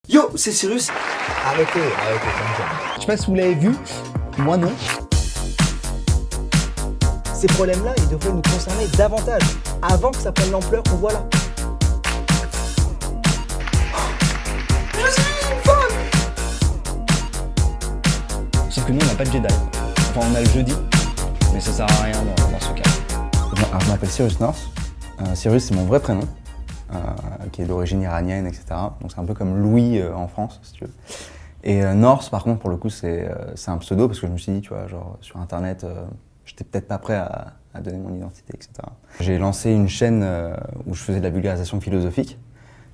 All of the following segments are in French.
Yo, c'est Cyrus. Arrêtez, calme. Je sais pas si vous l'avez vu, moi non. Ces problèmes-là, ils devraient nous concerner davantage, avant que ça prenne l'ampleur qu'on voit là. Je suis une femme. Sauf que nous, on n'a pas de Jedi. Enfin, on a le jeudi, mais ça sert à rien dans ce cas. Alors, je m'appelle Cyrus North. Cyrus, c'est mon vrai prénom, qui est d'origine iranienne, etc. Donc c'est un peu comme Louis en France, si tu veux. Et North, par contre, pour le coup, c'est un pseudo parce que je me suis dit, tu vois, genre sur Internet, j'étais peut-être pas prêt à donner mon identité, etc. J'ai lancé une chaîne où je faisais de la vulgarisation philosophique.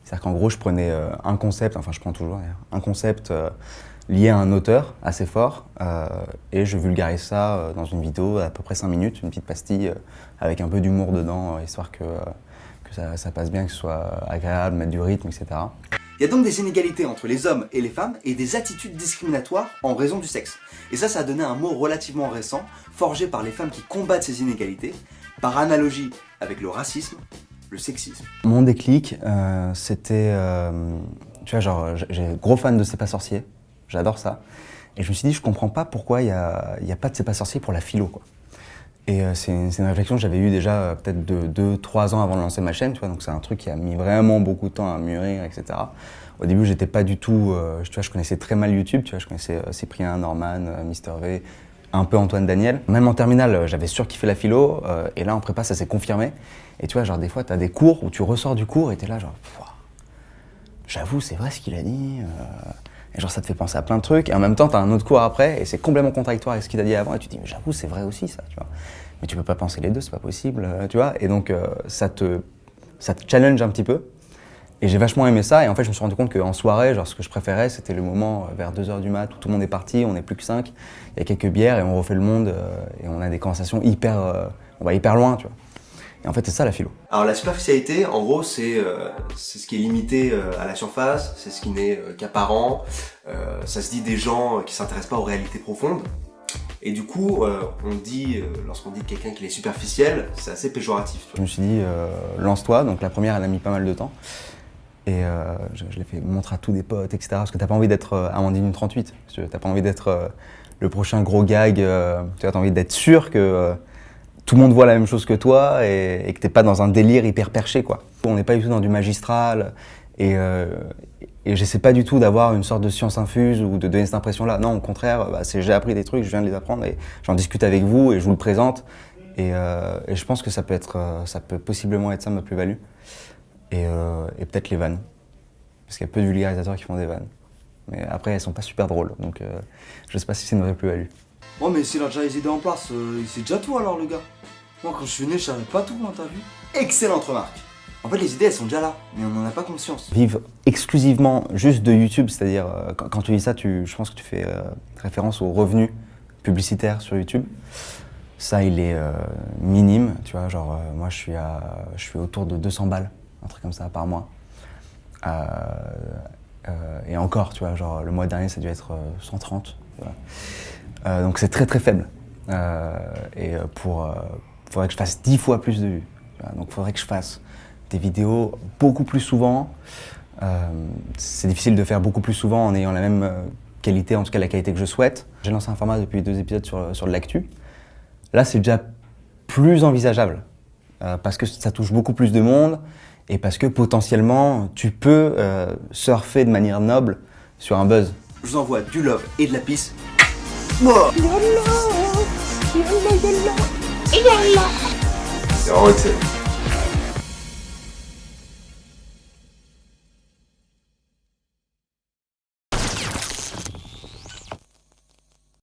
C'est-à-dire qu'en gros, je prenais un concept, enfin je prends toujours d'ailleurs, un concept lié à un auteur assez fort et je vulgarise ça dans une vidéo à peu près 5 minutes, une petite pastille avec un peu d'humour dedans, histoire que ça passe bien, que ce soit agréable, mettre du rythme, etc. Il y a donc des inégalités entre les hommes et les femmes et des attitudes discriminatoires en raison du sexe. Et ça a donné un mot relativement récent, forgé par les femmes qui combattent ces inégalités, par analogie avec le racisme, le sexisme. Mon déclic, c'était, tu vois, genre, j'ai gros fan de C'est pas sorcier, j'adore ça. Et je me suis dit, je comprends pas pourquoi il y a pas de C'est pas sorcier pour la philo, quoi. Et c'est une réflexion que j'avais eue déjà peut-être 2-3 ans avant de lancer ma chaîne, tu vois, donc c'est un truc qui a mis vraiment beaucoup de temps à mûrir, etc. Au début, j'étais pas du tout, tu vois, je connaissais très mal YouTube, tu vois, je connaissais Cyprien, Norman, Mister V, un peu Antoine Daniel. Même en terminale, j'avais surkiffé la philo, et là en prépa, ça s'est confirmé. Et tu vois, genre des fois, t'as des cours où tu ressors du cours et t'es là genre, j'avoue, c'est vrai ce qu'il a dit. Et genre ça te fait penser à plein de trucs, et en même temps t'as un autre cours après, et c'est complètement contradictoire avec ce qu'il a dit avant, et tu te dis mais j'avoue c'est vrai aussi ça, tu vois. Mais tu peux pas penser les deux, c'est pas possible, tu vois. Et donc ça te challenge un petit peu, et j'ai vachement aimé ça, et en fait je me suis rendu compte qu'en soirée, genre ce que je préférais c'était le moment vers 2h du mat où tout le monde est parti, on n'est plus que 5, il y a quelques bières, et on refait le monde, et on a des conversations on va hyper loin, tu vois. Et en fait, c'est ça la philo. Alors la superficialité, en gros, c'est ce qui est limité à la surface, c'est ce qui n'est qu'apparent, ça se dit des gens qui s'intéressent pas aux réalités profondes. Et du coup, on dit, lorsqu'on dit de quelqu'un qu'il est superficiel, c'est assez péjoratif. Je me suis dit, lance-toi. Donc la première, elle a mis pas mal de temps. Et je l'ai fait montrer à tous des potes, etc. Parce que t'as pas envie d'être Amandine 38. Tu t'as pas envie d'être le prochain gros gag. Tu as envie d'être sûr que tout le monde voit la même chose que toi et que t'es pas dans un délire hyper perché, quoi. On n'est pas du tout dans du magistral et j'essaie pas du tout d'avoir une sorte de science infuse ou de donner cette impression-là. Non, au contraire, j'ai appris des trucs, je viens de les apprendre et j'en discute avec vous et je vous le présente. Et je pense que ça peut possiblement être ça ma plus-value. Et peut-être les vannes. Parce qu'il y a peu de vulgarisateurs qui font des vannes. Mais après, elles sont pas super drôles, donc je sais pas si c'est une vraie plus-value. Oh mais s'il a déjà les idées en place, il sait déjà tout alors le gars. Moi quand je suis né, je savais pas tout, hein, t'as vu? Excellente remarque. En fait les idées elles sont déjà là, mais on n'en a pas conscience. Vivre exclusivement juste de YouTube, c'est-à-dire quand tu dis ça, je pense que tu fais référence aux revenus publicitaires sur YouTube. Ça il est minime, tu vois, genre moi je suis autour de 200 balles, un truc comme ça par mois. Et encore, tu vois, genre le mois dernier ça a dû être 130, tu vois. Donc c'est très très faible. Faudrait que je fasse 10 fois plus de vues. Donc faudrait que je fasse des vidéos beaucoup plus souvent. C'est difficile de faire beaucoup plus souvent en ayant la même qualité, en tout cas la qualité que je souhaite. J'ai lancé un format depuis 2 épisodes sur de l'actu. Là c'est déjà plus envisageable parce que ça touche beaucoup plus de monde et parce que potentiellement tu peux surfer de manière noble sur un buzz. Je vous envoie du love et de la peace. C'est vraiment excellent.